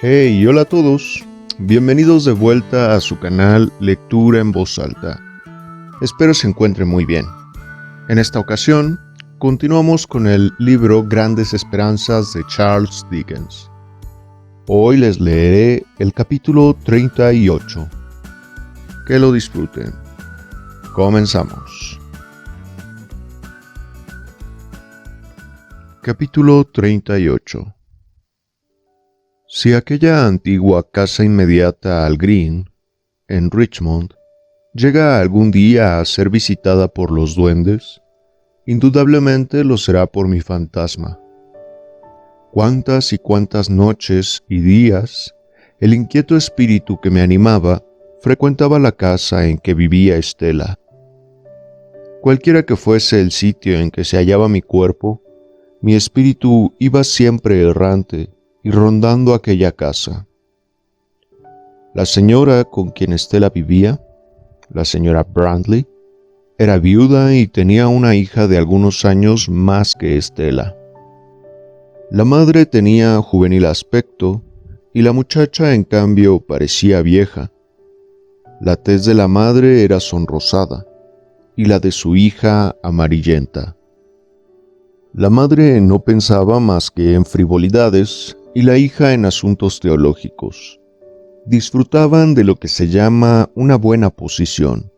Hey, hola a todos. Bienvenidos de vuelta a su canal Lectura en Voz Alta. Espero se encuentren muy bien. En esta ocasión, continuamos con el libro Grandes Esperanzas de Charles Dickens. Hoy les leeré el capítulo 38. Que lo disfruten. Comenzamos. Capítulo 38. Si aquella antigua casa inmediata al Green, en Richmond, llega algún día a ser visitada por los duendes, indudablemente lo será por mi fantasma. Cuántas y cuántas noches y días el inquieto espíritu que me animaba frecuentaba la casa en que vivía Estela. Cualquiera que fuese el sitio en que se hallaba mi cuerpo, mi espíritu iba siempre errante y rondando aquella casa. La señora con quien Estela vivía, la señora Brandley, era viuda y tenía una hija de algunos años más que Estela. La madre tenía juvenil aspecto y la muchacha en cambio parecía vieja. La tez de la madre era sonrosada y la de su hija amarillenta. La madre no pensaba más que en frivolidades y la hija en asuntos teológicos. Disfrutaban de lo que se llama una buena posición,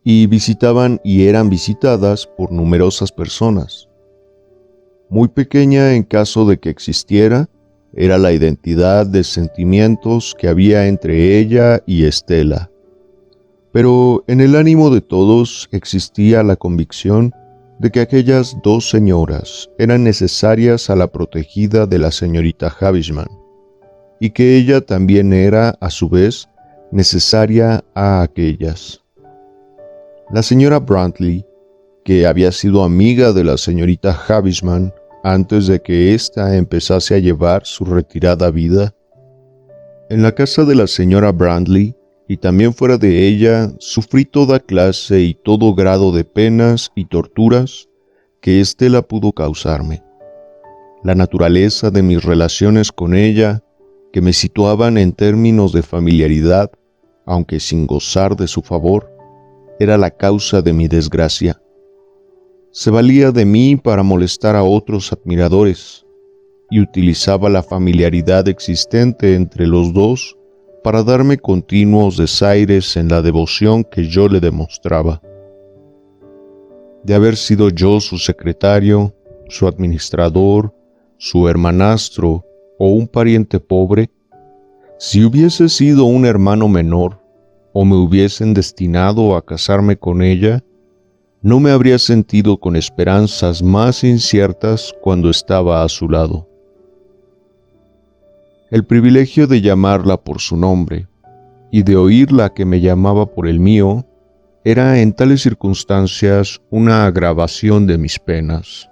y visitaban y eran visitadas por numerosas personas. Muy pequeña en caso de que existiera, era la identidad de sentimientos que había entre ella y Estela. Pero en el ánimo de todos existía la convicción de que aquellas dos señoras eran necesarias a la protegida de la señorita Havisham, y que ella también era, a su vez, necesaria a aquellas. La señora Brandley, que había sido amiga de la señorita Havisham antes de que ésta empezase a llevar su retirada vida, en la casa de la señora Brandley, y también fuera de ella, sufrí toda clase y todo grado de penas y torturas que Estela pudo causarme. La naturaleza de mis relaciones con ella, que me situaban en términos de familiaridad, aunque sin gozar de su favor, era la causa de mi desgracia. Se valía de mí para molestar a otros admiradores, y utilizaba la familiaridad existente entre los dos para darme continuos desaires en la devoción que yo le demostraba. De haber sido yo su secretario, su administrador, su hermanastro o un pariente pobre, si hubiese sido un hermano menor o me hubiesen destinado a casarme con ella, no me habría sentido con esperanzas más inciertas cuando estaba a su lado. El privilegio de llamarla por su nombre y de oírla que me llamaba por el mío era en tales circunstancias una agravación de mis penas.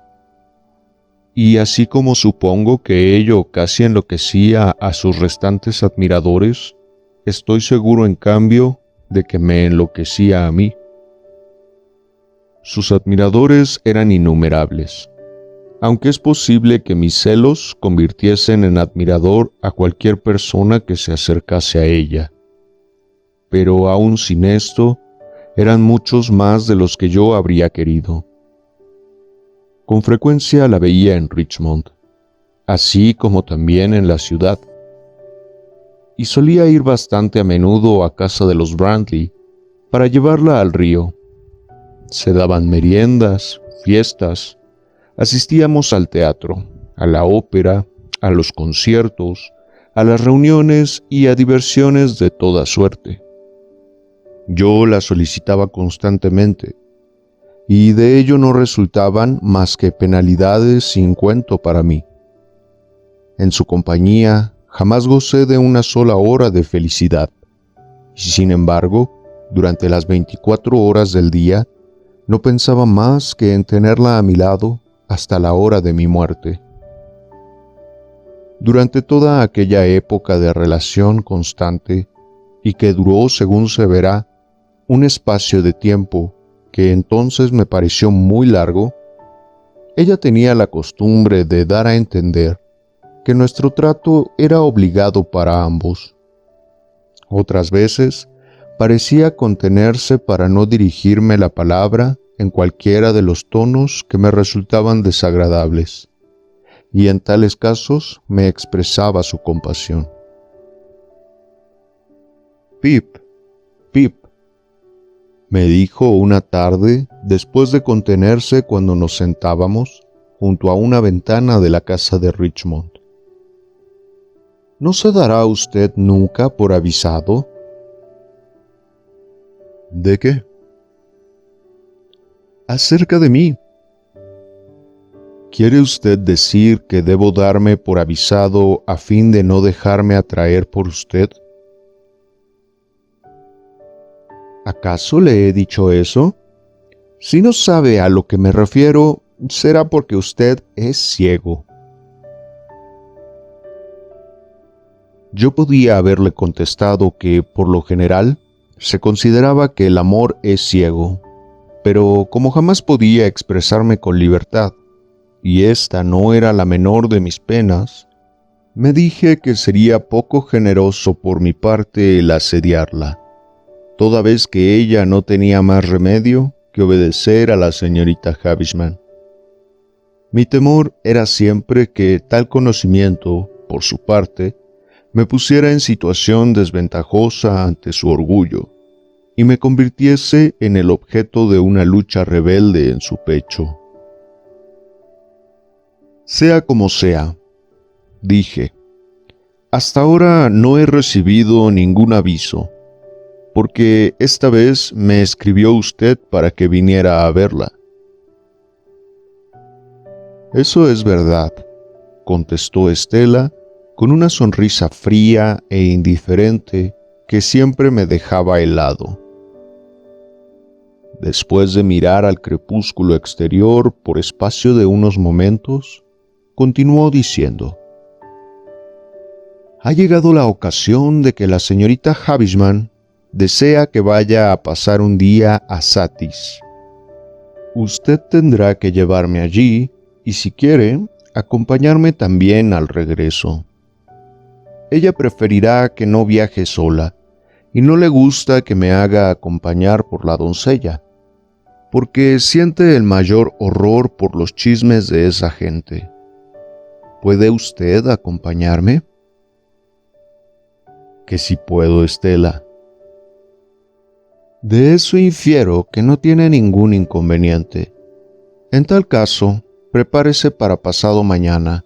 Y así como supongo que ello casi enloquecía a sus restantes admiradores, estoy seguro en cambio de que me enloquecía a mí. Sus admiradores eran innumerables, aunque es posible que mis celos convirtiesen en admirador a cualquier persona que se acercase a ella. Pero aún sin esto, eran muchos más de los que yo habría querido. Con frecuencia la veía en Richmond, así como también en la ciudad, y solía ir bastante a menudo a casa de los Brandley para llevarla al río. Se daban meriendas, fiestas, asistíamos al teatro, a la ópera, a los conciertos, a las reuniones y a diversiones de toda suerte. Yo la solicitaba constantemente, y de ello no resultaban más que penalidades sin cuento para mí. En su compañía jamás gocé de una sola hora de felicidad, y sin embargo, durante las 24 horas del día, no pensaba más que en tenerla a mi lado hasta la hora de mi muerte. Durante toda aquella época de relación constante, y que duró, según se verá, un espacio de tiempo que entonces me pareció muy largo, ella tenía la costumbre de dar a entender que nuestro trato era obligado para ambos. Otras veces parecía contenerse para no dirigirme la palabra en cualquiera de los tonos que me resultaban desagradables, y en tales casos me expresaba su compasión. «Pip, Pip», me dijo una tarde después de contenerse cuando nos sentábamos junto a una ventana de la casa de Richmond. ¿No se dará usted nunca por avisado? ¿De qué? Acerca de mí. ¿Quiere usted decir que debo darme por avisado a fin de no dejarme atraer por usted? ¿Acaso le he dicho eso? Si no sabe a lo que me refiero, será porque usted es ciego. Yo podía haberle contestado que, por lo general, se consideraba que el amor es ciego, pero como jamás podía expresarme con libertad, y esta no era la menor de mis penas, me dije que sería poco generoso por mi parte el asediarla, toda vez que ella no tenía más remedio que obedecer a la señorita Havisham. Mi temor era siempre que tal conocimiento, por su parte, me pusiera en situación desventajosa ante su orgullo y me convirtiese en el objeto de una lucha rebelde en su pecho. Sea como sea, dije, hasta ahora no he recibido ningún aviso, porque esta vez me escribió usted para que viniera a verla. Eso es verdad, contestó Estela con una sonrisa fría e indiferente que siempre me dejaba helado. Después de mirar al crepúsculo exterior por espacio de unos momentos, continuó diciendo: «Ha llegado la ocasión de que la señorita Havisham desea que vaya a pasar un día a Satis. Usted tendrá que llevarme allí y, si quiere, acompañarme también al regreso. Ella preferirá que no viaje sola y no le gusta que me haga acompañar por la doncella, porque siente el mayor horror por los chismes de esa gente. ¿Puede usted acompañarme?» «Que si puedo, Estela». «De eso infiero que no tiene ningún inconveniente. En tal caso, prepárese para pasado mañana.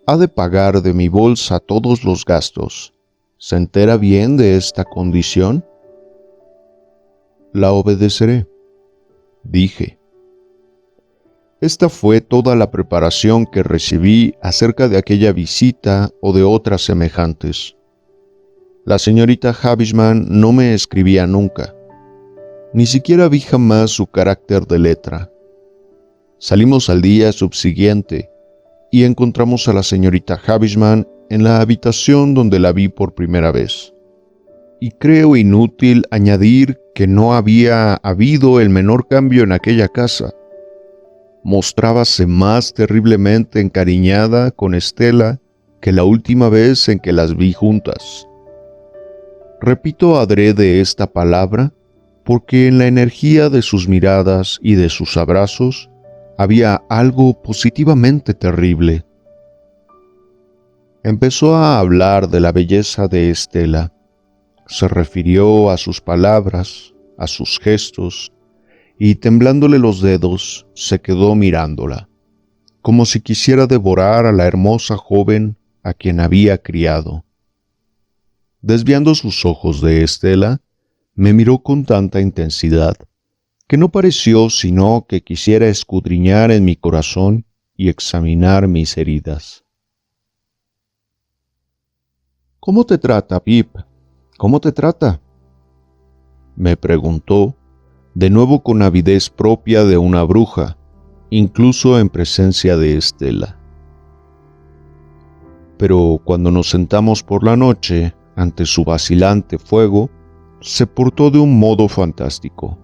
Ha de pagar de mi bolsa todos los gastos. ¿Se entera bien de esta condición?» «La obedeceré», dije. Esta fue toda la preparación que recibí acerca de aquella visita o de otras semejantes. La señorita Havisham no me escribía nunca. Ni siquiera vi jamás su carácter de letra. Salimos al día subsiguiente y encontramos a la señorita Havisham en la habitación donde la vi por primera vez. Y creo inútil añadir que no había habido el menor cambio en aquella casa. Mostrábase más terriblemente encariñada con Estela que la última vez en que las vi juntas. Repito adrede esta palabra porque en la energía de sus miradas y de sus abrazos había algo positivamente terrible. Empezó a hablar de la belleza de Estela. Se refirió a sus palabras, a sus gestos, y temblándole los dedos, se quedó mirándola, como si quisiera devorar a la hermosa joven a quien había criado. Desviando sus ojos de Estela, me miró con tanta intensidad que no pareció sino que quisiera escudriñar en mi corazón y examinar mis heridas. «¿Cómo te trata, Pip? ¿Cómo te trata?», me preguntó, de nuevo con avidez propia de una bruja, incluso en presencia de Estela. Pero cuando nos sentamos por la noche ante su vacilante fuego, se portó de un modo fantástico,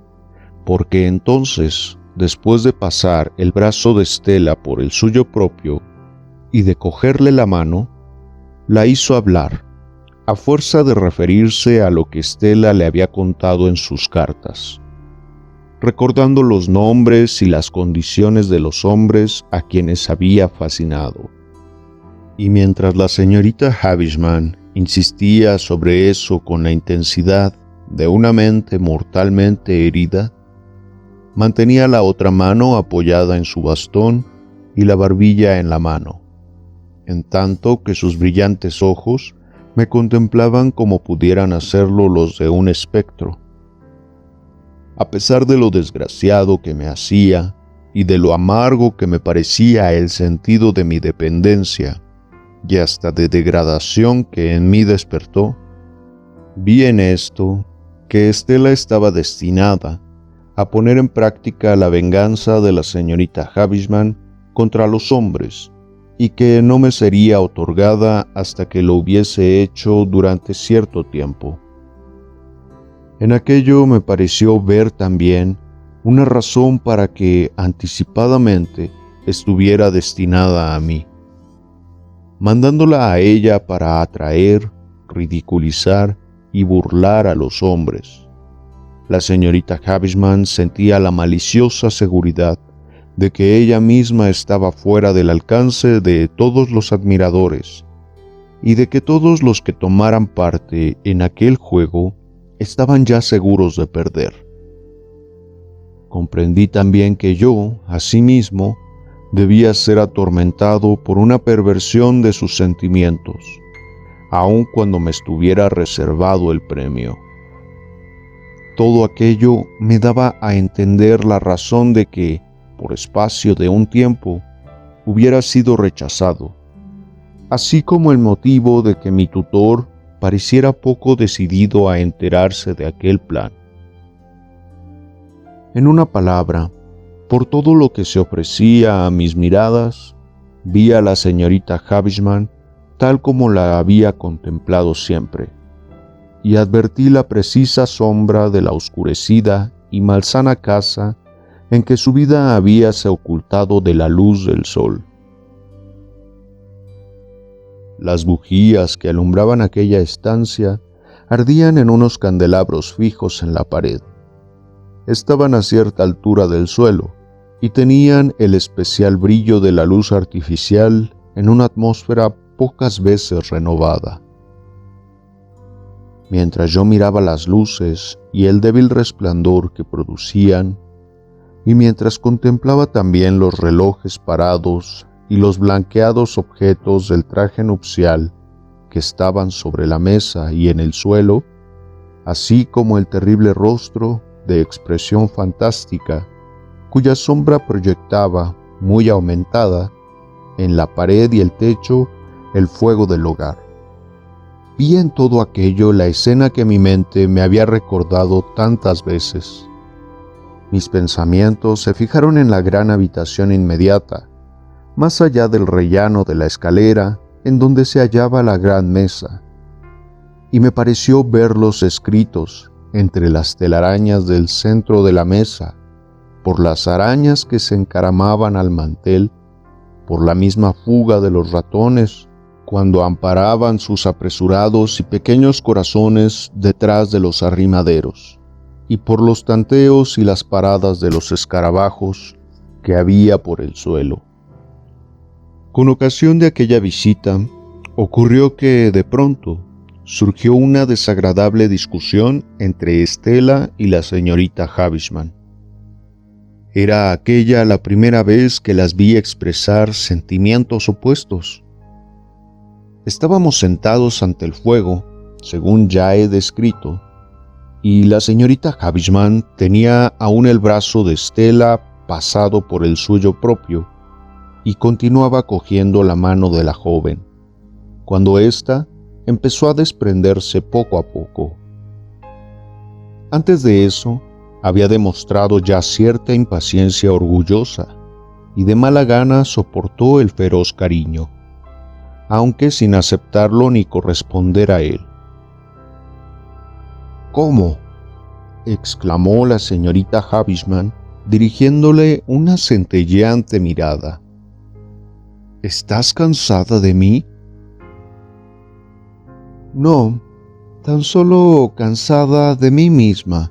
porque entonces, después de pasar el brazo de Estela por el suyo propio, y de cogerle la mano, la hizo hablar, a fuerza de referirse a lo que Stella le había contado en sus cartas, recordando los nombres y las condiciones de los hombres a quienes había fascinado. Y mientras la señorita Havisham insistía sobre eso con la intensidad de una mente mortalmente herida, mantenía la otra mano apoyada en su bastón y la barbilla en la mano, en tanto que sus brillantes ojos me contemplaban como pudieran hacerlo los de un espectro. A pesar de lo desgraciado que me hacía y de lo amargo que me parecía el sentido de mi dependencia y hasta de degradación que en mí despertó, vi en esto que Stella estaba destinada a poner en práctica la venganza de la señorita Havisham contra los hombres, y que no me sería otorgada hasta que lo hubiese hecho durante cierto tiempo. En aquello me pareció ver también una razón para que anticipadamente estuviera destinada a mí, mandándola a ella para atraer, ridiculizar y burlar a los hombres. La señorita Havisham sentía la maliciosa seguridad de que ella misma estaba fuera del alcance de todos los admiradores y de que todos los que tomaran parte en aquel juego estaban ya seguros de perder. Comprendí también que yo, asimismo, debía ser atormentado por una perversión de sus sentimientos, aun cuando me estuviera reservado el premio. Todo aquello me daba a entender la razón de que, por espacio de un tiempo, hubiera sido rechazado, así como el motivo de que mi tutor pareciera poco decidido a enterarse de aquel plan. En una palabra, por todo lo que se ofrecía a mis miradas, vi a la señorita Havisham tal como la había contemplado siempre, y advertí la precisa sombra de la oscurecida y malsana casa en que su vida habíase ocultado de la luz del sol. Las bujías que alumbraban aquella estancia ardían en unos candelabros fijos en la pared. Estaban a cierta altura del suelo y tenían el especial brillo de la luz artificial en una atmósfera pocas veces renovada. Mientras yo miraba las luces y el débil resplandor que producían, y mientras contemplaba también los relojes parados y los blanqueados objetos del traje nupcial que estaban sobre la mesa y en el suelo, así como el terrible rostro de expresión fantástica, cuya sombra proyectaba, muy aumentada, en la pared y el techo, el fuego del hogar. Vi en todo aquello la escena que mi mente me había recordado tantas veces. Mis pensamientos se fijaron en la gran habitación inmediata, más allá del rellano de la escalera, en donde se hallaba la gran mesa, y me pareció verlos escritos entre las telarañas del centro de la mesa, por las arañas que se encaramaban al mantel, por la misma fuga de los ratones cuando amparaban sus apresurados y pequeños corazones detrás de los arrimaderos, y por los tanteos y las paradas de los escarabajos que había por el suelo. Con ocasión de aquella visita, ocurrió que, de pronto, surgió una desagradable discusión entre Stella y la señorita Havisham. Era aquella la primera vez que las vi expresar sentimientos opuestos. Estábamos sentados ante el fuego, según ya he descrito, y la señorita Havisham tenía aún el brazo de Stella pasado por el suyo propio y continuaba cogiendo la mano de la joven, cuando ésta empezó a desprenderse poco a poco. Antes de eso, había demostrado ya cierta impaciencia orgullosa y de mala gana soportó el feroz cariño, aunque sin aceptarlo ni corresponder a él. «¿Cómo?», exclamó la señorita Havisham, dirigiéndole una centelleante mirada. ¿Estás cansada de mí? No, tan solo cansada de mí misma,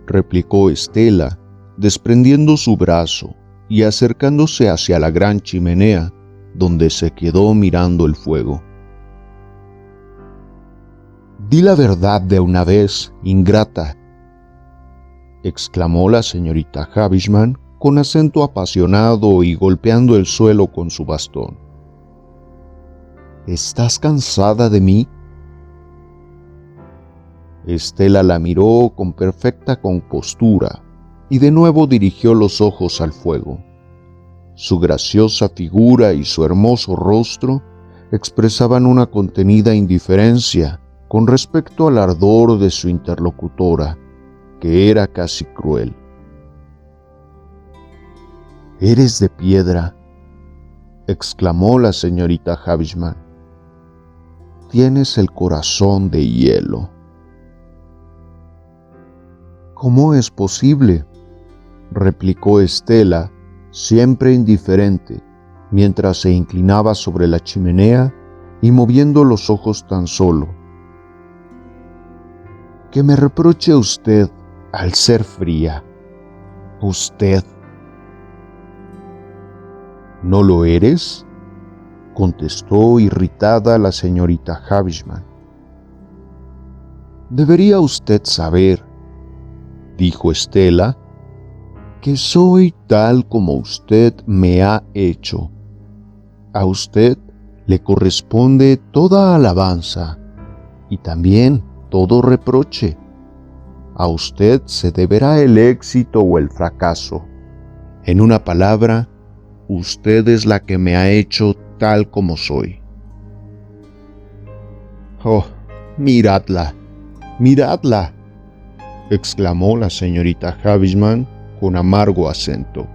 replicó Estela, desprendiendo su brazo y acercándose hacia la gran chimenea, donde se quedó mirando el fuego. «Di la verdad de una vez, ingrata», exclamó la señorita Havisham con acento apasionado y golpeando el suelo con su bastón. «¿Estás cansada de mí?» Estela la miró con perfecta compostura y de nuevo dirigió los ojos al fuego. Su graciosa figura y su hermoso rostro expresaban una contenida indiferencia con respecto al ardor de su interlocutora, que era casi cruel. «Eres de piedra», exclamó la señorita Havisham. «Tienes el corazón de hielo». «¿Cómo es posible?», replicó Estela, siempre indiferente, mientras se inclinaba sobre la chimenea y moviendo los ojos tan solo. «Que me reproche usted al ser fría. Usted». «¿No lo eres?», contestó irritada la señorita Havisham. «Debería usted saber», dijo Estela, «que soy tal como usted me ha hecho. A usted le corresponde toda alabanza y también todo reproche. A usted se deberá el éxito o el fracaso. En una palabra, usted es la que me ha hecho tal como soy». «Oh, miradla, miradla», exclamó la señorita Havisham con amargo acento.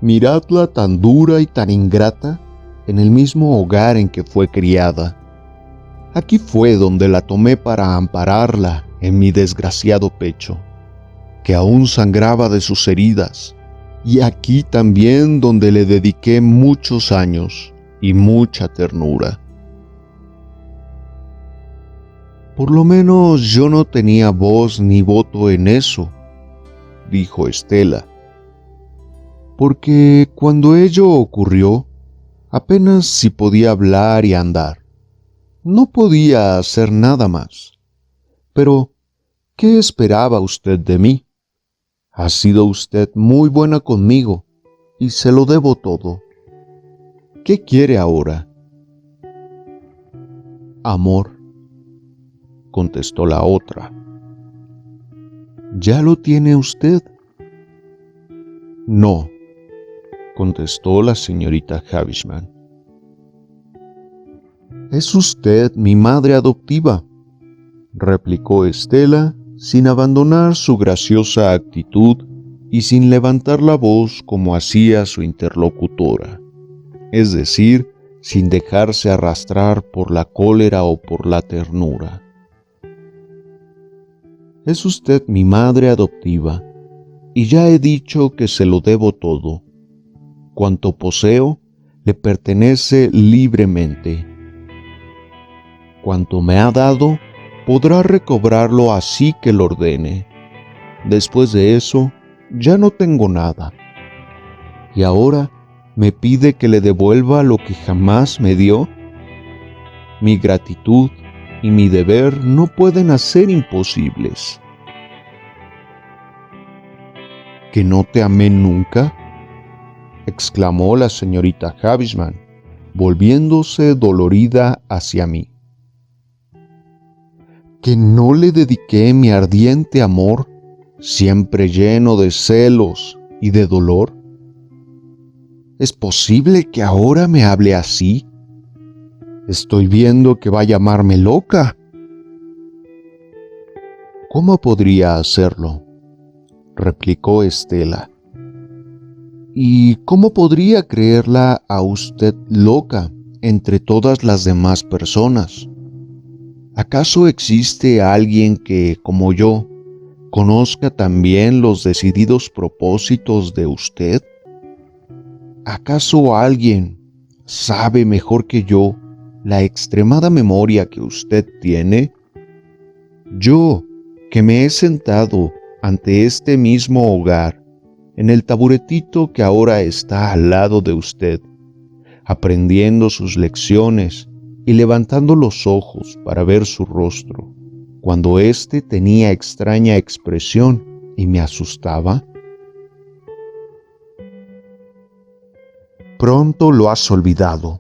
«Miradla tan dura y tan ingrata en el mismo hogar en que fue criada. Aquí fue donde la tomé para ampararla en mi desgraciado pecho, que aún sangraba de sus heridas, y aquí también donde le dediqué muchos años y mucha ternura. Por lo menos yo no tenía voz ni voto en eso», dijo Estela, «porque cuando ello ocurrió, apenas si podía hablar y andar. No podía hacer nada más. Pero, ¿qué esperaba usted de mí? Ha sido usted muy buena conmigo y se lo debo todo. ¿Qué quiere ahora?» «Amor», contestó la otra. «¿Ya lo tiene usted?» «No», contestó la señorita Havisham. «Es usted mi madre adoptiva», replicó Estela sin abandonar su graciosa actitud y sin levantar la voz como hacía su interlocutora, es decir, sin dejarse arrastrar por la cólera o por la ternura. «Es usted mi madre adoptiva, y ya he dicho que se lo debo todo. Cuanto poseo le pertenece libremente. Cuanto me ha dado, podrá recobrarlo así que lo ordene. Después de eso, ya no tengo nada. Y ahora me pide que le devuelva lo que jamás me dio. Mi gratitud y mi deber no pueden hacer imposibles». «¿Que no te amé nunca?», exclamó la señorita Havisham, volviéndose dolorida hacia mí. «¿Que no le dediqué mi ardiente amor, siempre lleno de celos y de dolor? ¿Es posible que ahora me hable así? Estoy viendo que va a llamarme loca». «¿Cómo podría hacerlo?», replicó Estela. «¿Y cómo podría creerla a usted loca entre todas las demás personas? ¿Acaso existe alguien que, como yo, conozca también los decididos propósitos de usted? ¿acaso alguien sabe mejor que yo la extremada memoria que usted tiene? Yo, que me he sentado ante este mismo hogar, en el taburetito que ahora está al lado de usted, aprendiendo sus lecciones y levantando los ojos para ver su rostro, cuando éste tenía extraña expresión y me asustaba. «Pronto lo has olvidado»,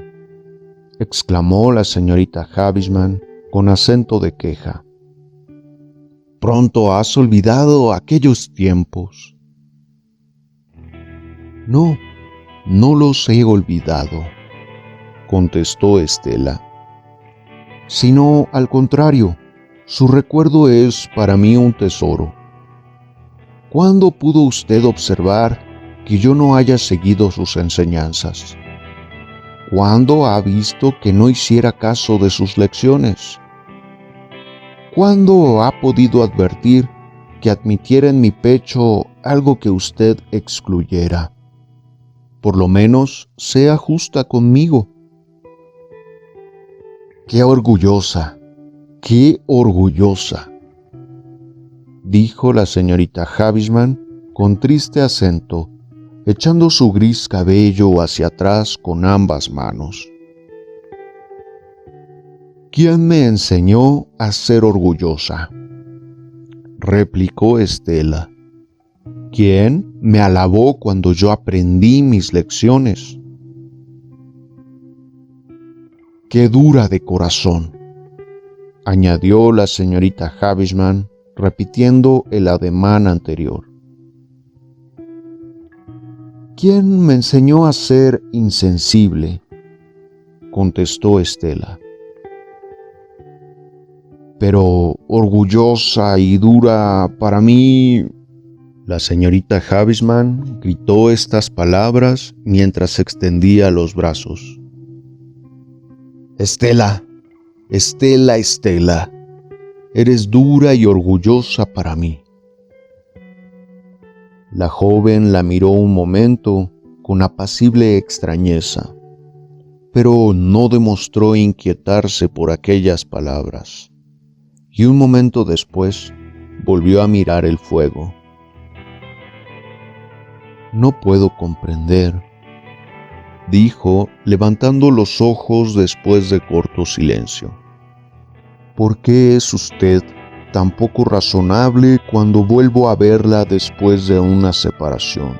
exclamó la señorita Havisham con acento de queja. «Pronto has olvidado aquellos tiempos». «No, no los he olvidado», contestó Estela, «sino al contrario, su recuerdo es para mí un tesoro. ¿Cuándo pudo usted observar que yo no haya seguido sus enseñanzas? ¿Cuándo ha visto que no hiciera caso de sus lecciones? ¿Cuándo ha podido advertir que admitiera en mi pecho algo que usted excluyera? Por lo menos sea justa conmigo». «Qué orgullosa, dijo la señorita Havisham con triste acento, echando su gris cabello hacia atrás con ambas manos. «¿Quién me enseñó a ser orgullosa?», replicó Estela. «¿Quién me alabó cuando yo aprendí mis lecciones?». «Qué dura de corazón», añadió la señorita Havisham, repitiendo el ademán anterior. «¿Quién me enseñó a ser insensible?», contestó Estela. «Pero orgullosa y dura para mí». La señorita Havisham gritó estas palabras mientras extendía los brazos. «Estela, Estela, Estela, eres dura y orgullosa para mí». La joven la miró un momento con apacible extrañeza, pero no demostró inquietarse por aquellas palabras, y un momento después volvió a mirar el fuego. «No puedo comprender», dijo, levantando los ojos después de corto silencio. «¿Por qué es usted tan poco razonable cuando vuelvo a verla después de una separación?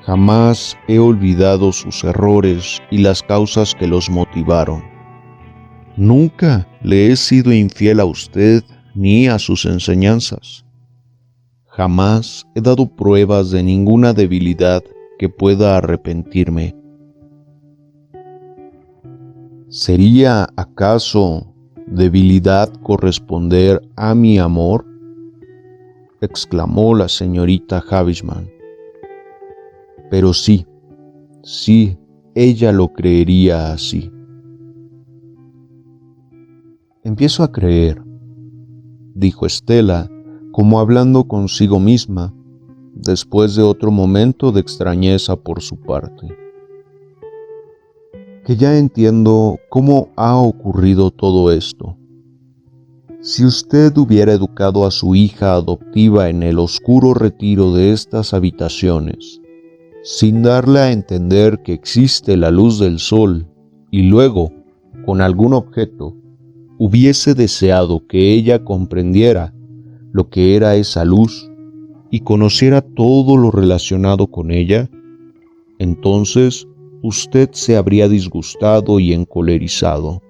Jamás he olvidado sus errores y las causas que los motivaron. Nunca le he sido infiel a usted ni a sus enseñanzas. Jamás he dado pruebas de ninguna debilidad que pueda arrepentirme. ¿Sería acaso debilidad corresponder a mi amor?», exclamó la señorita Havisham. «Pero sí, ella lo creería así». «Empiezo a creer», dijo Estela, como hablando consigo misma, después de otro momento de extrañeza por su parte, «que ya entiendo cómo ha ocurrido todo esto. Si usted hubiera educado a su hija adoptiva en el oscuro retiro de estas habitaciones, sin darle a entender que existe la luz del sol, y luego, con algún objeto, hubiese deseado que ella comprendiera lo que era esa luz y conociera todo lo relacionado con ella, entonces usted se habría disgustado y encolerizado».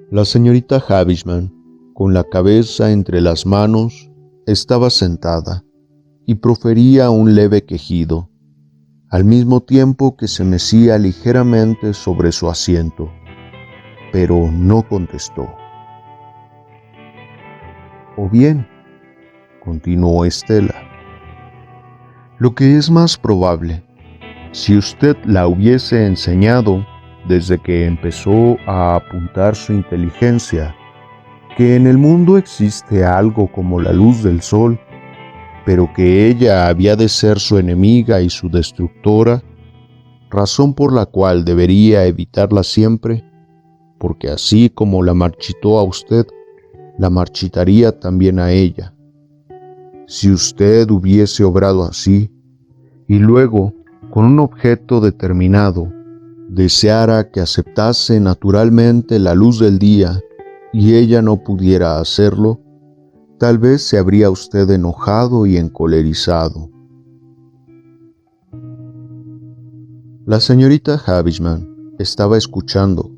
La señorita Havisham, con la cabeza entre las manos, estaba sentada y profería un leve quejido, al mismo tiempo que se mecía ligeramente sobre su asiento, pero no contestó. «O bien», continuó Estela, «lo que es más probable, si usted la hubiese enseñado desde que empezó a apuntar su inteligencia que en el mundo existe algo como la luz del sol, pero que ella había de ser su enemiga y su destructora, razón por la cual debería evitarla siempre, porque así como la marchitó a usted, la marchitaría también a ella. Si usted hubiese obrado así, y luego, con un objeto determinado, deseara que aceptase naturalmente la luz del día y ella no pudiera hacerlo, tal vez se habría usted enojado y encolerizado. La señorita Havisham estaba escuchando,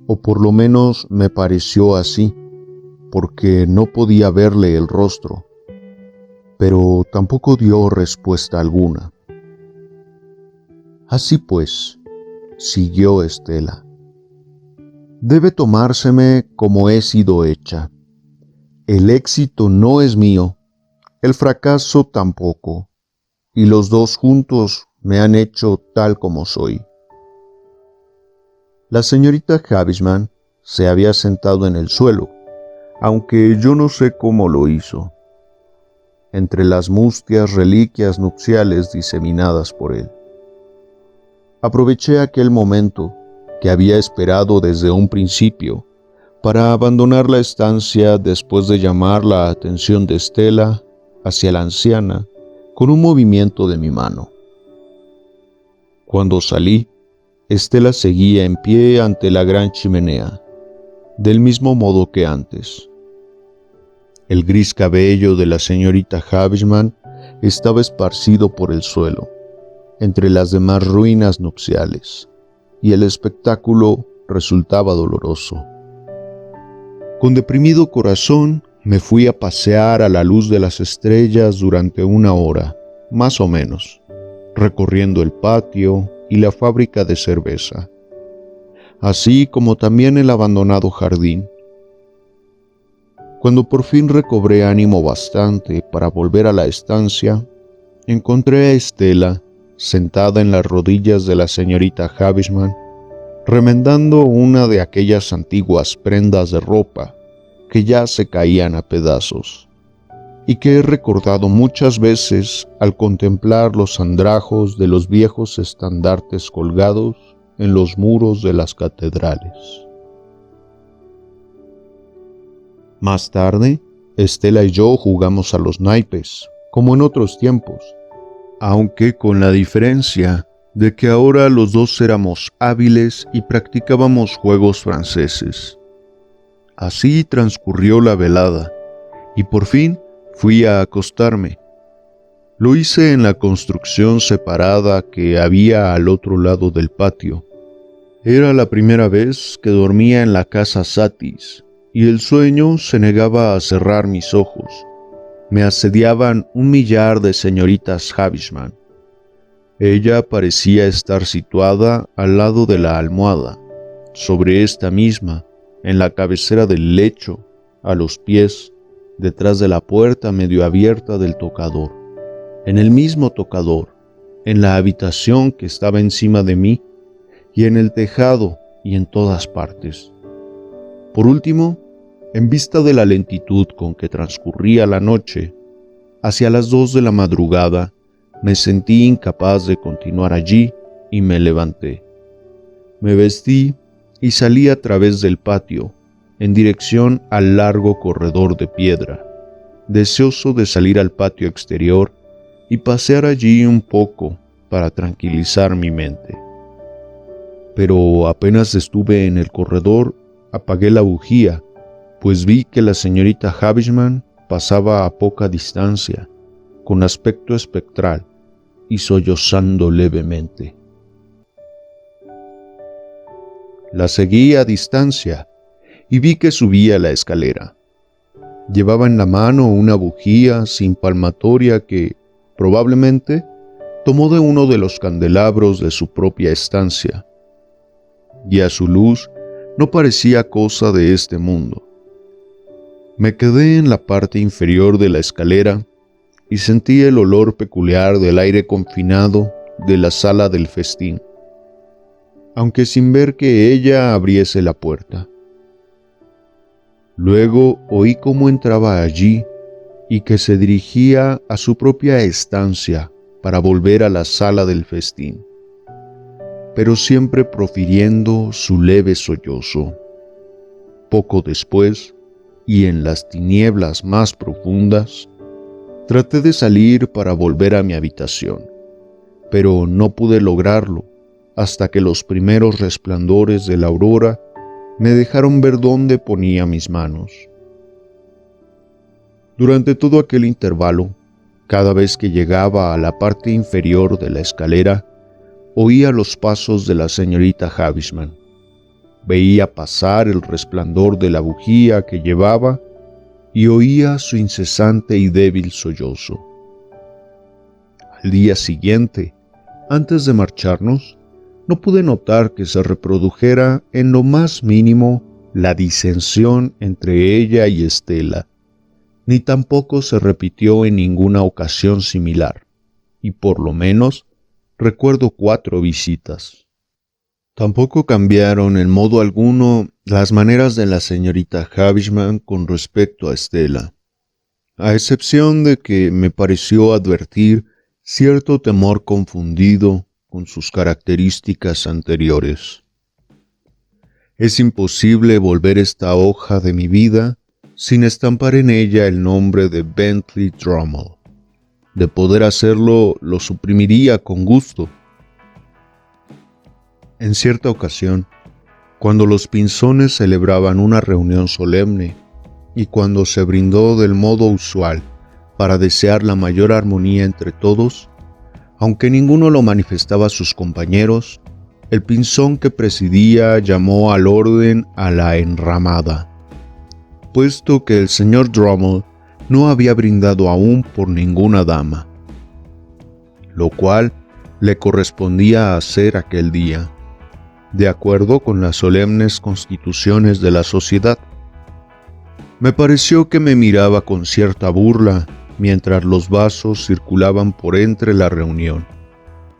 o por lo menos me pareció así, porque no podía verle el rostro, pero tampoco dio respuesta alguna. Así pues, siguió Estela, debe tomárseme como he sido hecha. El éxito no es mío, el fracaso tampoco, y los dos juntos me han hecho tal como soy. La señorita Havisham se había sentado en el suelo, aunque yo no sé cómo lo hizo, entre las mustias reliquias nupciales diseminadas por él. Aproveché aquel momento que había esperado desde un principio para abandonar la estancia después de llamar la atención de Estela hacia la anciana con un movimiento de mi mano. Cuando salí, Estela seguía en pie ante la gran chimenea, del mismo modo que antes. El gris cabello de la señorita Havisham estaba esparcido por el suelo, entre las demás ruinas nupciales, y el espectáculo resultaba doloroso. Con deprimido corazón me fui a pasear a la luz de las estrellas durante 1 hora, más o menos, recorriendo el patio y la fábrica de cerveza, así como también el abandonado jardín. Cuando por fin recobré ánimo bastante para volver a la estancia, encontré a Estela sentada en las rodillas de la señorita Havisham, remendando una de aquellas antiguas prendas de ropa que ya se caían a pedazos, y que he recordado muchas veces al contemplar los andrajos de los viejos estandartes colgados en los muros de las catedrales. Más tarde, Estela y yo jugamos a los naipes, como en otros tiempos, aunque con la diferencia de que ahora los dos éramos hábiles y practicábamos juegos franceses. Así transcurrió la velada, y por fin fui a acostarme. Lo hice en la construcción separada que había al otro lado del patio. Era la primera vez que dormía en la casa Satis, y el sueño se negaba a cerrar mis ojos. Me asediaban 1 millar de señoritas Havisham. Ella parecía estar situada al lado de la almohada, sobre esta misma, en la cabecera del lecho, a los pies, detrás de la puerta medio abierta del tocador, en el mismo tocador, en la habitación que estaba encima de mí, y en el tejado y en todas partes. Por último, en vista de la lentitud con que transcurría la noche, hacia las 2 de la madrugada, me sentí incapaz de continuar allí y me levanté. Me vestí y salí a través del patio, en dirección al largo corredor de piedra, deseoso de salir al patio exterior y pasear allí un poco para tranquilizar mi mente. Pero apenas estuve en el corredor, apagué la bujía, pues vi que la señorita Havisham pasaba a poca distancia, con aspecto espectral y sollozando levemente. La seguí a distancia y vi que subía la escalera. Llevaba en la mano una bujía sin palmatoria que, probablemente, tomó de uno de los candelabros de su propia estancia, y a su luz no parecía cosa de este mundo. Me quedé en la parte inferior de la escalera y sentí el olor peculiar del aire confinado de la sala del festín, aunque sin ver que ella abriese la puerta. Luego oí cómo entraba allí, y que se dirigía a su propia estancia para volver a la sala del festín, pero siempre profiriendo su leve sollozo. Poco después, y en las tinieblas más profundas, traté de salir para volver a mi habitación, pero no pude lograrlo hasta que los primeros resplandores de la aurora me dejaron ver dónde ponía mis manos. Durante todo aquel intervalo, cada vez que llegaba a la parte inferior de la escalera, oía los pasos de la señorita Havisham. Veía pasar el resplandor de la bujía que llevaba y oía su incesante y débil sollozo. Al día siguiente, antes de marcharnos, no pude notar que se reprodujera en lo más mínimo la disensión entre ella y Estela, ni tampoco se repitió en ninguna ocasión similar, y por lo menos recuerdo 4 visitas. Tampoco cambiaron en modo alguno las maneras de la señorita Havisham con respecto a Estela, a excepción de que me pareció advertir cierto temor confundido con sus características anteriores. Es imposible volver esta hoja de mi vida sin estampar en ella el nombre de Bentley Drummle. De poder hacerlo, lo suprimiría con gusto. En cierta ocasión, cuando los Pinzones celebraban una reunión solemne y cuando se brindó del modo usual para desear la mayor armonía entre todos, aunque ninguno lo manifestaba a sus compañeros, el Pinzón que presidía llamó al orden a la enramada, puesto que el señor Drummle no había brindado aún por ninguna dama, lo cual le correspondía hacer aquel día, de acuerdo con las solemnes constituciones de la sociedad. Me pareció que me miraba con cierta burla mientras los vasos circulaban por entre la reunión,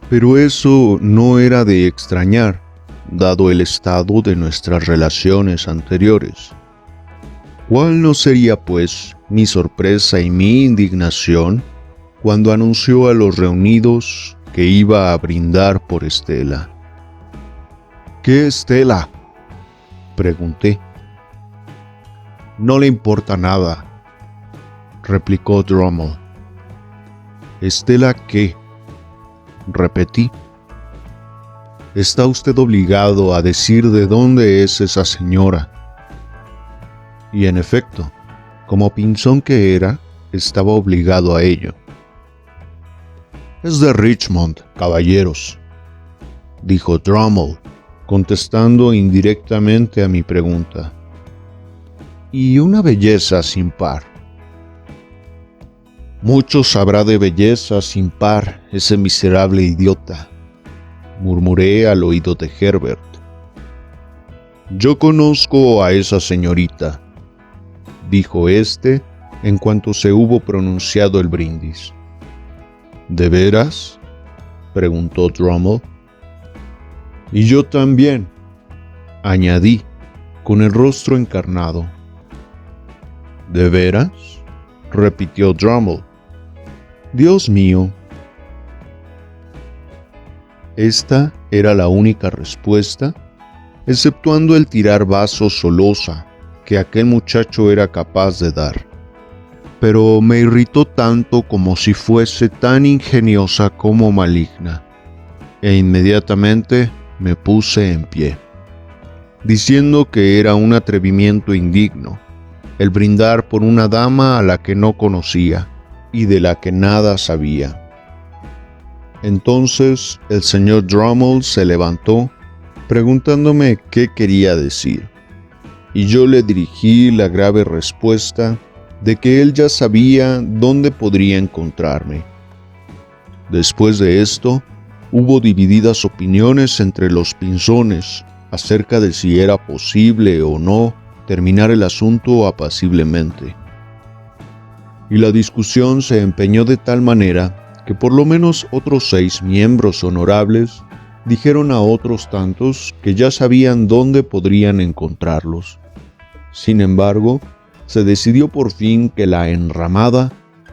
pero eso no era de extrañar, dado el estado de nuestras relaciones anteriores. ¿Cuál no sería, pues, mi sorpresa y mi indignación cuando anunció a los reunidos que iba a brindar por Estela? ¿Qué Estela?, pregunté. No le importa nada, replicó Drummle. ¿Estela qué?, repetí. Está usted obligado a decir de dónde es esa señora. Y en efecto, como pinzón que era, estaba obligado a ello. Es de Richmond, caballeros, dijo Drummle, contestando indirectamente a mi pregunta. Y una belleza sin par. Mucho sabrá de belleza sin par ese miserable idiota, murmuré al oído de Herbert. Yo conozco a esa señorita, dijo éste en cuanto se hubo pronunciado el brindis. ¿De veras?, preguntó Drummle. Y yo también, añadí, con el rostro encarnado. ¿De veras?, repitió Drummle. Dios mío. Esta era la única respuesta, exceptuando el tirar vasos solosa que aquel muchacho era capaz de dar. Pero me irritó tanto como si fuese tan ingeniosa como maligna, e inmediatamente me puse en pie, diciendo que era un atrevimiento indigno el brindar por una dama a la que no conocía y de la que nada sabía. Entonces el señor Drummle se levantó, preguntándome qué quería decir, y yo le dirigí la grave respuesta de que él ya sabía dónde podría encontrarme. Después de esto, hubo divididas opiniones entre los Pinzones acerca de si era posible o no terminar el asunto apaciblemente. Y la discusión se empeñó de tal manera que por lo menos otros 6 miembros honorables dijeron a otros tantos que ya sabían dónde podrían encontrarlos. Sin embargo, se decidió por fin que la enramada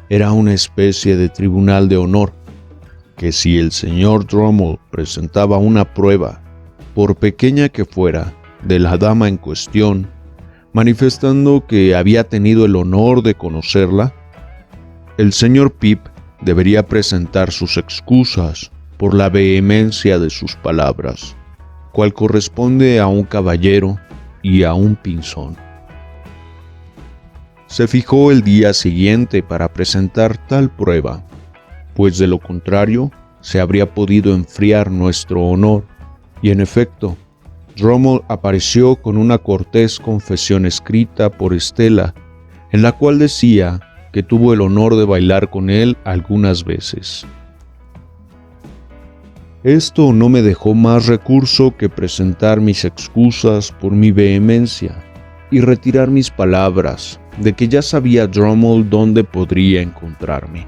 era una especie de tribunal de honor, que si el señor Drummle presentaba una prueba, por pequeña que fuera, de la dama en cuestión, manifestando que había tenido el honor de conocerla, el señor Pip debería presentar sus excusas por la vehemencia de sus palabras, cual corresponde a un caballero y a un pinzón. Se fijó el día siguiente para presentar tal prueba, pues de lo contrario se habría podido enfriar nuestro honor, y en efecto, Drummle apareció con una cortés confesión escrita por Estela, en la cual decía que tuvo el honor de bailar con él algunas veces. Esto no me dejó más recurso que presentar mis excusas por mi vehemencia y retirar mis palabras de que ya sabía Drummle dónde podría encontrarme.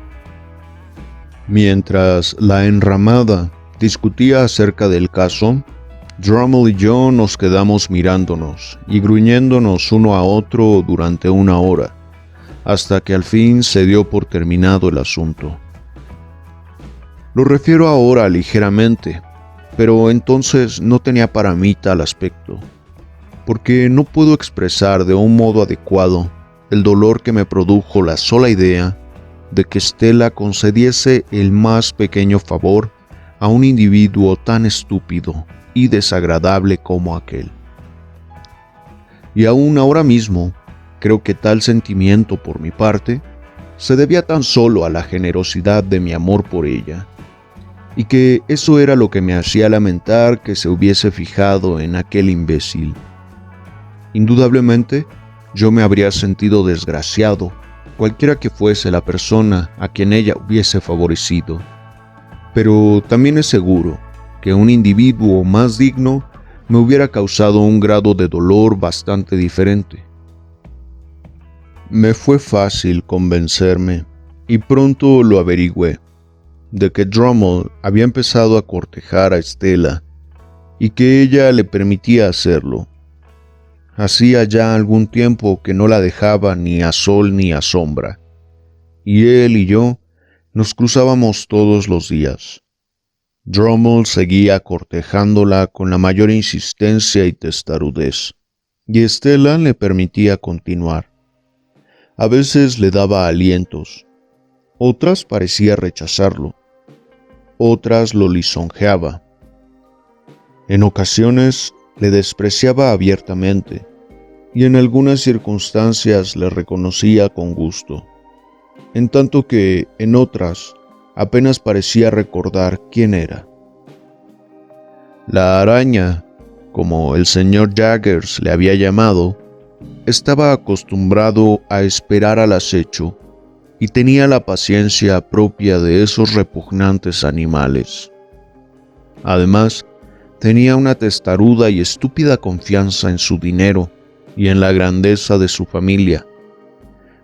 Mientras la enramada discutía acerca del caso, Drummle y yo nos quedamos mirándonos y gruñéndonos uno a otro durante una hora, hasta que al fin se dio por terminado el asunto. Lo refiero ahora ligeramente, pero entonces no tenía para mí tal aspecto, porque no puedo expresar de un modo adecuado el dolor que me produjo la sola idea de que Stella concediese el más pequeño favor a un individuo tan estúpido y desagradable como aquel. Y aún ahora mismo, creo que tal sentimiento por mi parte se debía tan solo a la generosidad de mi amor por ella, y que eso era lo que me hacía lamentar que se hubiese fijado en aquel imbécil. Indudablemente, yo me habría sentido desgraciado, cualquiera que fuese la persona a quien ella hubiese favorecido, pero también es seguro que un individuo más digno me hubiera causado un grado de dolor bastante diferente. Me fue fácil convencerme, y pronto lo averigüé, de que Drummle había empezado a cortejar a Stella y que ella le permitía hacerlo. Hacía ya algún tiempo que no la dejaba ni a sol ni a sombra, y él y yo nos cruzábamos todos los días. Drummle seguía cortejándola con la mayor insistencia y testarudez, y Stella le permitía continuar. A veces le daba alientos, otras parecía rechazarlo, otras lo lisonjeaba. En ocasiones le despreciaba abiertamente, y en algunas circunstancias le reconocía con gusto, en tanto que en otras apenas parecía recordar quién era. La araña, como el señor Jaggers le había llamado, estaba acostumbrado a esperar al acecho y tenía la paciencia propia de esos repugnantes animales. Además, tenía una testaruda y estúpida confianza en su dinero y en la grandeza de su familia,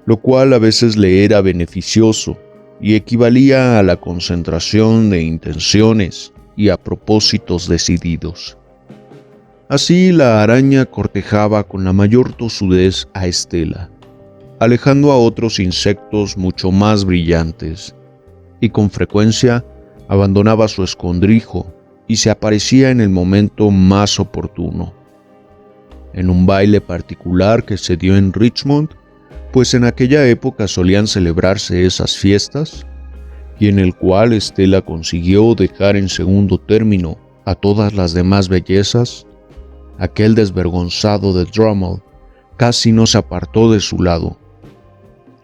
lo cual a veces le era beneficioso y equivalía a la concentración de intenciones y a propósitos decididos. Así la araña cortejaba con la mayor tosudez a Stella, alejando a otros insectos mucho más brillantes, y con frecuencia abandonaba su escondrijo y se aparecía en el momento más oportuno. En un baile particular que se dio en Richmond, pues en aquella época solían celebrarse esas fiestas, y en el cual Stella consiguió dejar en segundo término a todas las demás bellezas, aquel desvergonzado de Drummle casi no se apartó de su lado,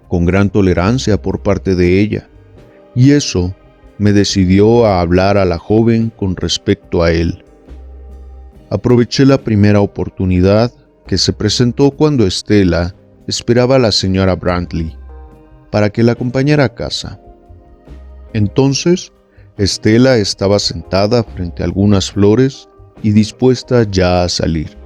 con gran tolerancia por parte de ella, y eso me decidió a hablar a la joven con respecto a él. Aproveché la primera oportunidad que se presentó cuando Stella esperaba a la señora Brantley para que la acompañara a casa. Entonces, Stella estaba sentada frente a algunas flores y dispuesta ya a salir.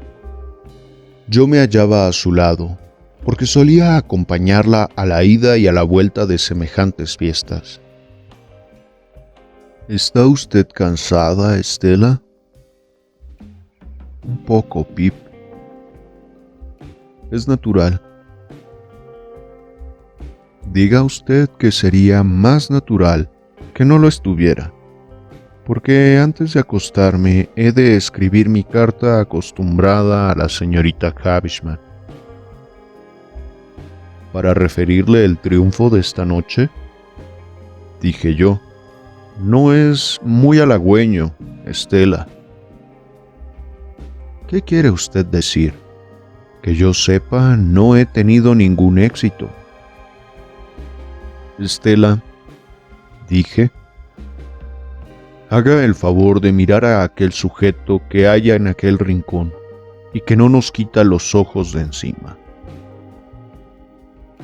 Yo me hallaba a su lado, porque solía acompañarla a la ida y a la vuelta de semejantes fiestas. ¿Está usted cansada, Stella? Un poco, Pip. Es natural. Diga usted que sería más natural que no lo estuviera, porque antes de acostarme he de escribir mi carta acostumbrada a la señorita Havisham. ¿Para referirle el triunfo de esta noche?, dije yo. No es muy halagüeño, Estela. ¿Qué quiere usted decir? Que yo sepa, no he tenido ningún éxito. Estela, dije, haga el favor de mirar a aquel sujeto que haya en aquel rincón y que no nos quita los ojos de encima.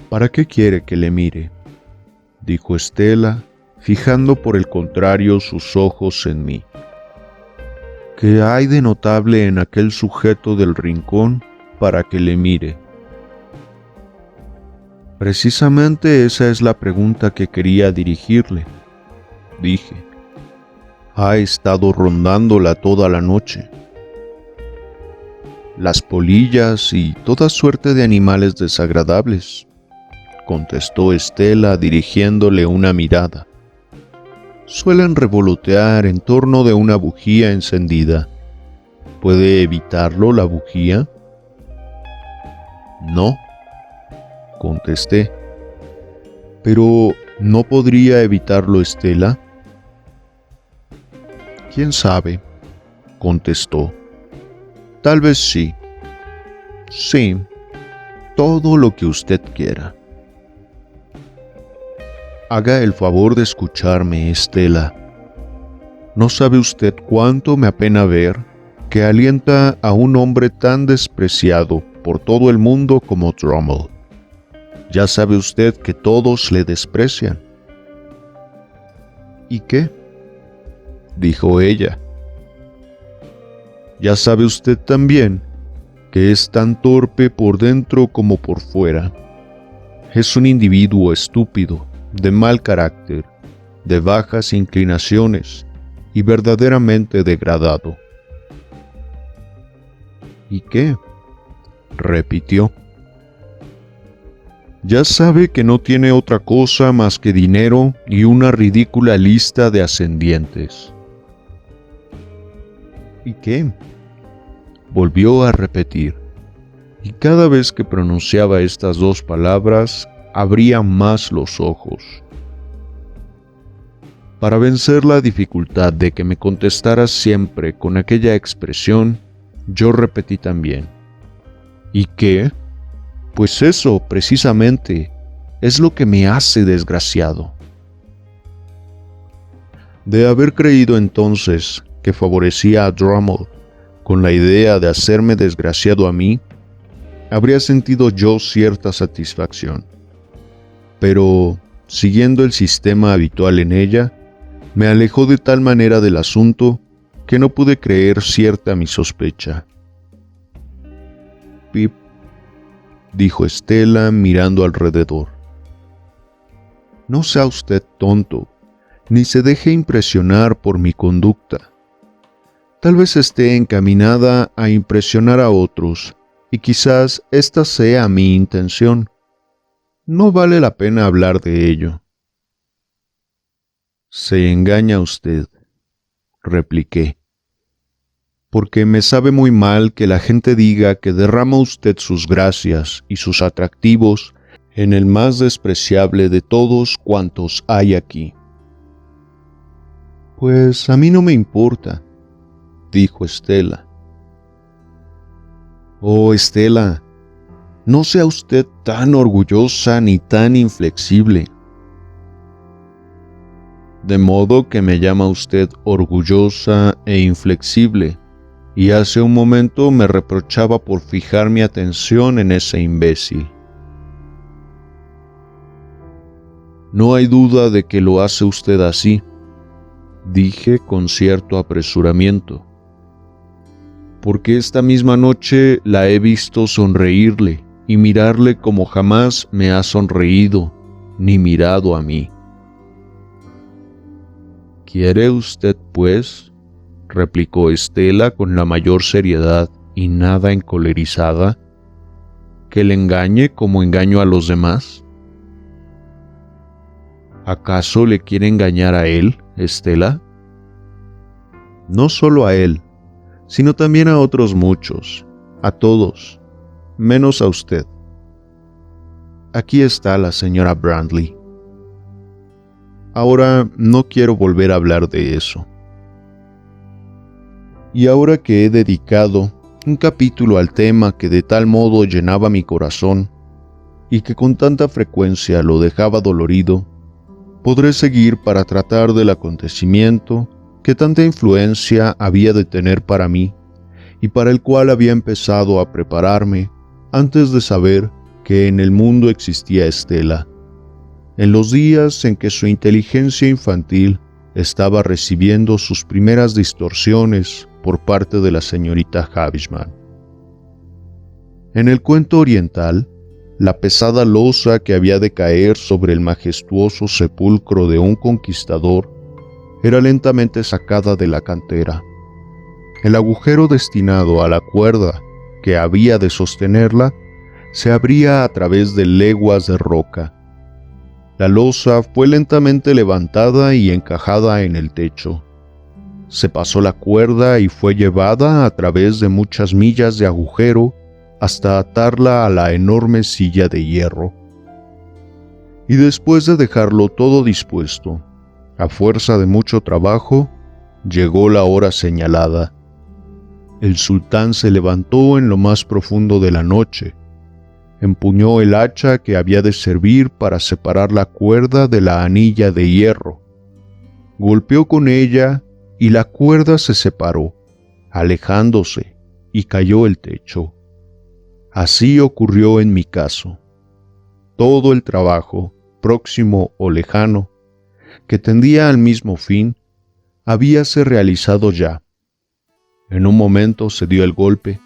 ¿Para qué quiere que le mire?, dijo Estela, fijando por el contrario sus ojos en mí. ¿Qué hay de notable en aquel sujeto del rincón para que le mire? Precisamente esa es la pregunta que quería dirigirle, dije. Ha estado rondándola toda la noche. Las polillas y toda suerte de animales desagradables, contestó Estela dirigiéndole una mirada. Suelen revolotear en torno de una bujía encendida. ¿Puede evitarlo la bujía? No, contesté. ¿Pero no podría evitarlo Estela? ¿Quién sabe?, contestó. Tal vez sí. Sí, todo lo que usted quiera. Haga el favor de escucharme, Estela. No sabe usted cuánto me apena ver que alienta a un hombre tan despreciado por todo el mundo como Drummle. Ya sabe usted que todos le desprecian. ¿Y qué?, dijo ella. Ya sabe usted también que es tan torpe por dentro como por fuera. Es un individuo estúpido, de mal carácter, de bajas inclinaciones y verdaderamente degradado. ¿Y qué?, repitió. Ya sabe que no tiene otra cosa más que dinero y una ridícula lista de ascendientes. ¿Y qué?, volvió a repetir, y cada vez que pronunciaba estas dos palabras, abría más los ojos. Para vencer la dificultad de que me contestara siempre con aquella expresión, yo repetí también, ¿y qué? Pues eso, precisamente, es lo que me hace desgraciado. De haber creído entonces que favorecía a Drummle con la idea de hacerme desgraciado a mí, habría sentido yo cierta satisfacción. Pero, siguiendo el sistema habitual en ella, me alejó de tal manera del asunto que no pude creer cierta mi sospecha. Pip, dijo Estela mirando alrededor. No sea usted tonto, ni se deje impresionar por mi conducta. Tal vez esté encaminada a impresionar a otros, y quizás esta sea mi intención. No vale la pena hablar de ello. Se engaña usted, repliqué, porque me sabe muy mal que la gente diga que derrama usted sus gracias y sus atractivos en el más despreciable de todos cuantos hay aquí. Pues a mí no me importa, dijo Estela. Oh, Estela, no sea usted tan orgullosa ni tan inflexible. De modo que me llama usted orgullosa e inflexible, y hace un momento me reprochaba por fijar mi atención en ese imbécil. No hay duda de que lo hace usted así, dije con cierto apresuramiento, porque esta misma noche la he visto sonreírle y mirarle como jamás me ha sonreído ni mirado a mí. ¿Quiere usted, pues?, replicó Estela con la mayor seriedad y nada encolerizada, ¿que le engañe como engaño a los demás? ¿Acaso le quiere engañar a él, Estela? No solo a él, sino también a otros muchos, a todos, menos a usted. Aquí está la señora Brandley. Ahora no quiero volver a hablar de eso. Y ahora que he dedicado un capítulo al tema que de tal modo llenaba mi corazón y que con tanta frecuencia lo dejaba dolorido, podré seguir para tratar del acontecimiento que tanta influencia había de tener para mí y para el cual había empezado a prepararme antes de saber que en el mundo existía Estela, en los días en que su inteligencia infantil estaba recibiendo sus primeras distorsiones por parte de la señorita Havisham. En el cuento oriental, la pesada losa que había de caer sobre el majestuoso sepulcro de un conquistador era lentamente sacada de la cantera. El agujero destinado a la cuerda que había de sostenerla se abría a través de leguas de roca. La losa fue lentamente levantada y encajada en el techo. Se pasó la cuerda y fue llevada a través de muchas millas de agujero hasta atarla a la enorme silla de hierro. Y después de dejarlo todo dispuesto, a fuerza de mucho trabajo, llegó la hora señalada. El sultán se levantó en lo más profundo de la noche, empuñó el hacha que había de servir para separar la cuerda de la anilla de hierro, golpeó con ella y la cuerda se separó, alejándose, y cayó el techo. Así ocurrió en mi caso. Todo el trabajo, próximo o lejano, que tendía al mismo fin, habíase realizado ya. En un momento se dio el golpe,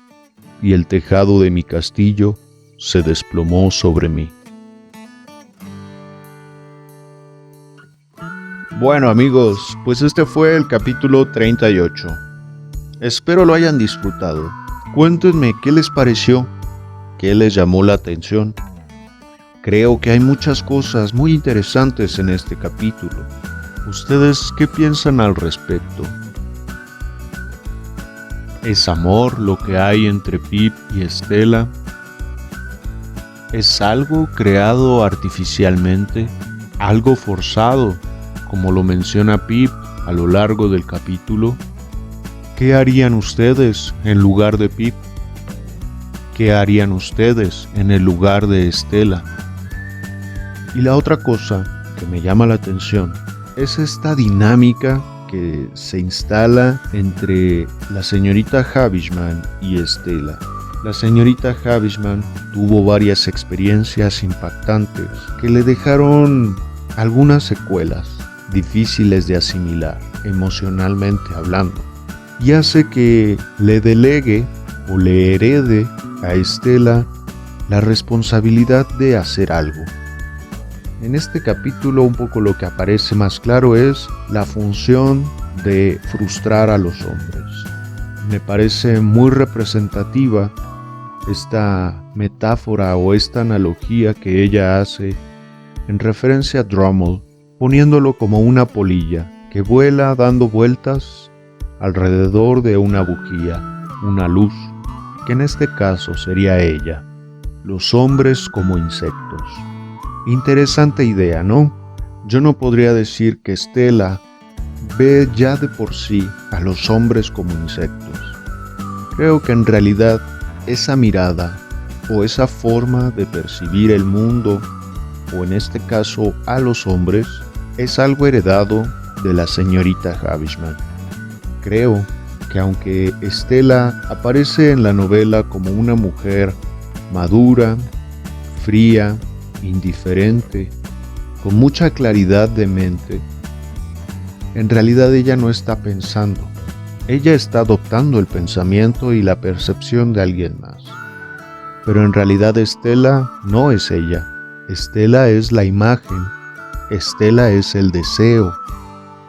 y el tejado de mi castillo se desplomó sobre mí. Bueno amigos, pues este fue el capítulo 38. Espero lo hayan disfrutado. Cuéntenme qué les pareció, qué les llamó la atención. Creo que hay muchas cosas muy interesantes en este capítulo. ¿Ustedes qué piensan al respecto? ¿Es amor lo que hay entre Pip y Estela? ¿Es algo creado artificialmente? ¿Algo forzado, como lo menciona Pip a lo largo del capítulo? ¿Qué harían ustedes en lugar de Pip? ¿Qué harían ustedes en el lugar de Estela? Y la otra cosa que me llama la atención es esta dinámica que se instala entre la señorita Havisham y Estela. La señorita Havisham tuvo varias experiencias impactantes que le dejaron algunas secuelas difíciles de asimilar, emocionalmente hablando, y hace que le delegue o le herede a Estela la responsabilidad de hacer algo. En este capítulo un poco lo que aparece más claro es la función de frustrar a los hombres. Me parece muy representativa esta metáfora o esta analogía que ella hace en referencia a Drummond, poniéndolo como una polilla que vuela dando vueltas alrededor de una bujía, una luz, que en este caso sería ella, los hombres como insectos. Interesante idea, ¿no? Yo no podría decir que Estela ve ya de por sí a los hombres como insectos. Creo que en realidad esa mirada o esa forma de percibir el mundo, o en este caso a los hombres, es algo heredado de la señorita Havisham. Creo que aunque Estela aparece en la novela como una mujer madura, fría, indiferente, con mucha claridad de mente, en realidad ella no está pensando. Ella está adoptando el pensamiento y la percepción de alguien más. Pero en realidad Estela no es ella. Estela es la imagen. Estela es el deseo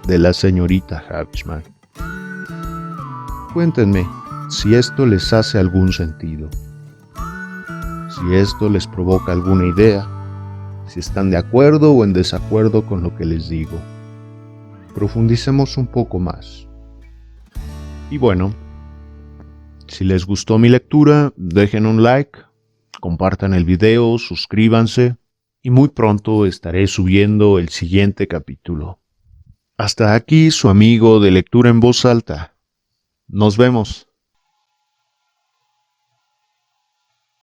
de la señorita Havisham. Cuéntenme si esto les hace algún sentido. Si esto les provoca alguna idea. si están de acuerdo o en desacuerdo con lo que les digo. Profundicemos un poco más. Y bueno, si les gustó mi lectura, dejen un like, compartan el video, suscríbanse y muy pronto estaré subiendo el siguiente capítulo. Hasta aquí su amigo de lectura en voz alta. Nos vemos.